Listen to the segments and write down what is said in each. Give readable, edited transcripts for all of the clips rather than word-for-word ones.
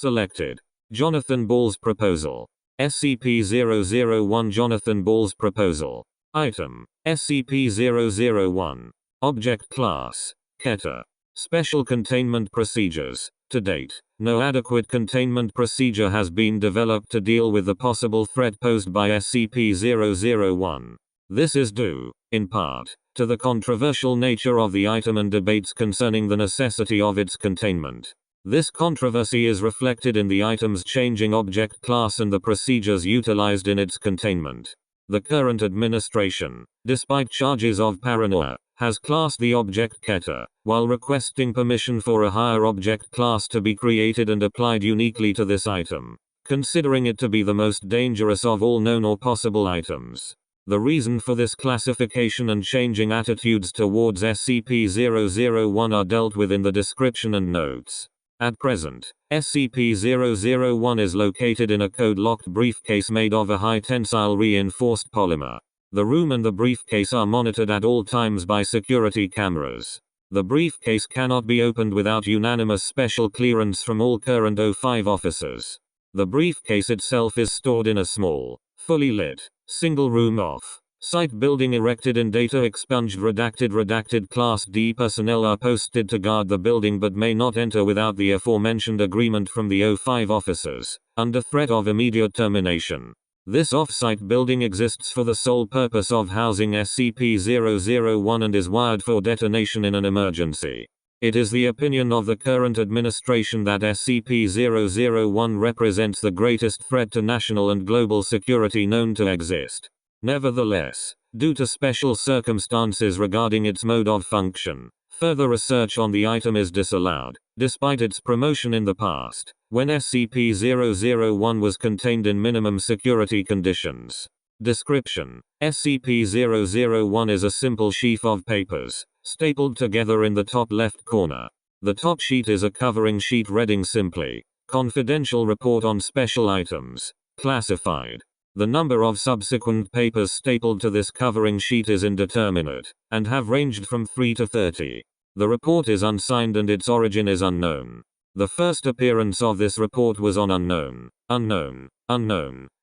Selected. Johnathan Ball's proposal. SCP-001 Johnathan Ball's proposal. Item. SCP-001. Object Class. Keter. Special Containment Procedures. To date, no adequate containment procedure has been developed to deal with the possible threat posed by SCP-001. This is due, in part, to the controversial nature of the item and debates concerning the necessity of its containment. This controversy is reflected in the item's changing object class and the procedures utilized in its containment. The current administration, despite charges of paranoia, has classed the object Keter, while requesting permission for a higher object class to be created and applied uniquely to this item, considering it to be the most dangerous of all known or possible items. The reason for this classification and changing attitudes towards SCP-001 are dealt with in the description and notes. At present, SCP-001 is located in a code-locked briefcase made of a high-tensile reinforced polymer. The room and the briefcase are monitored at all times by security cameras. The briefcase cannot be opened without unanimous special clearance from all current O5 officers. The briefcase itself is stored in a small, fully lit, single-room off-site building erected in data expunged redacted Class D personnel are posted to guard the building but may not enter without the aforementioned agreement from the O5 officers, under threat of immediate termination. This off-site building exists for the sole purpose of housing SCP-001 and is wired for detonation in an emergency. It is the opinion of the current administration that SCP-001 represents the greatest threat to national and global security known to exist. Nevertheless, due to special circumstances regarding its mode of function, further research on the item is disallowed, despite its promotion in the past, when SCP-001 was contained in minimum security conditions. Description: SCP-001 is a simple sheaf of papers, stapled together in the top left corner. The top sheet is a covering sheet reading simply, "Confidential report on special items, classified." The number of subsequent papers stapled to this covering sheet is indeterminate, and have ranged from 3 to 30. The report is unsigned and its origin is unknown. The first appearance of this report was on unknown,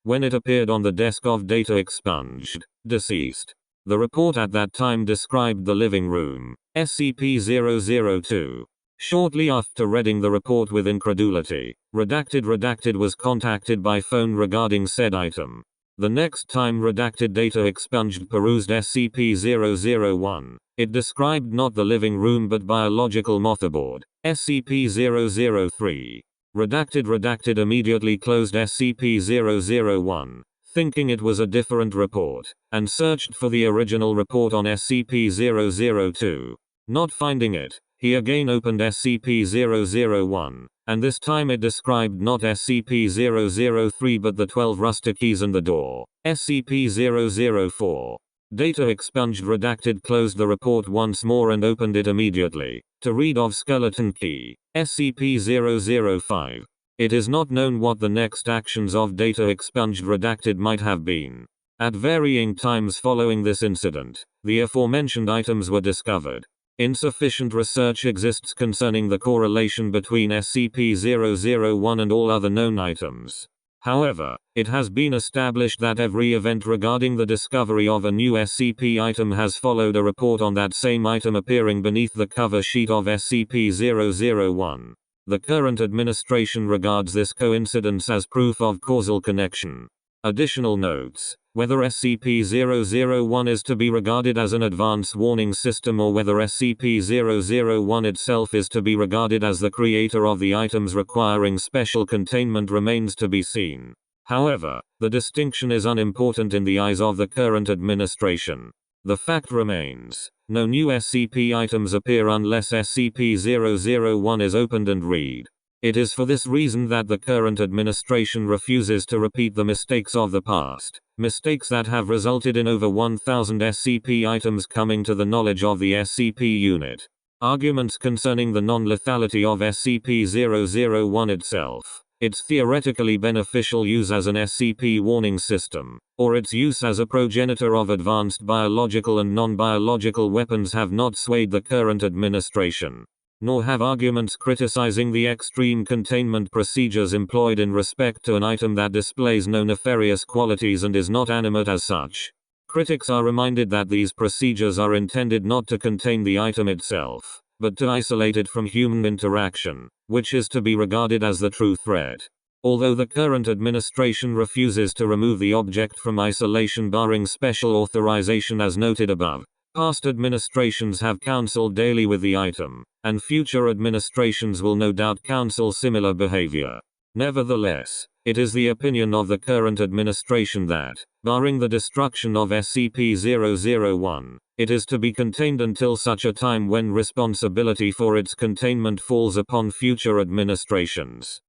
when it appeared on the desk of Data Expunged, deceased. The report at that time described the living room, SCP-002. Shortly after reading the report with incredulity, Redacted was contacted by phone regarding said item. The next time Data Expunged perused SCP-001, it described not the living room but biological motherboard, SCP-003. Redacted immediately closed SCP-001, thinking it was a different report, and searched for the original report on SCP-002. Not finding it, he again opened SCP-001, and this time it described not SCP-003 but the 12 rustic keys and the door, SCP-004. Data Expunged Redacted closed the report once more and opened it immediately, to read of skeleton key, SCP-005. It is not known what the next actions of Data Expunged Redacted might have been. At varying times following this incident, the aforementioned items were discovered. Insufficient research exists concerning the correlation between SCP-001 and all other known items. However, it has been established that every event regarding the discovery of a new SCP item has followed a report on that same item appearing beneath the cover sheet of SCP-001. The current administration regards this coincidence as proof of causal connection. Additional notes: whether SCP-001 is to be regarded as an advance warning system or whether SCP-001 itself is to be regarded as the creator of the items requiring special containment remains to be seen. However, the distinction is unimportant in the eyes of the current administration. The fact remains, no new SCP items appear unless SCP-001 is opened and read. It is for this reason that the current administration refuses to repeat the mistakes of the past, mistakes that have resulted in over 1,000 SCP items coming to the knowledge of the SCP unit. Arguments concerning the non-lethality of SCP-001 itself, its theoretically beneficial use as an SCP warning system, or its use as a progenitor of advanced biological and non-biological weapons have not swayed the current administration. nor have arguments criticizing the extreme containment procedures employed in respect to an item that displays no nefarious qualities and is not animate as such. Critics are reminded that these procedures are intended not to contain the item itself, but to isolate it from human interaction, which is to be regarded as the true threat. Although the current administration refuses to remove the object from isolation barring special authorization as noted above, past administrations have counseled daily with the item, and future administrations will no doubt counsel similar behavior. Nevertheless, it is the opinion of the current administration that, barring the destruction of SCP-001, it is to be contained until such a time when responsibility for its containment falls upon future administrations.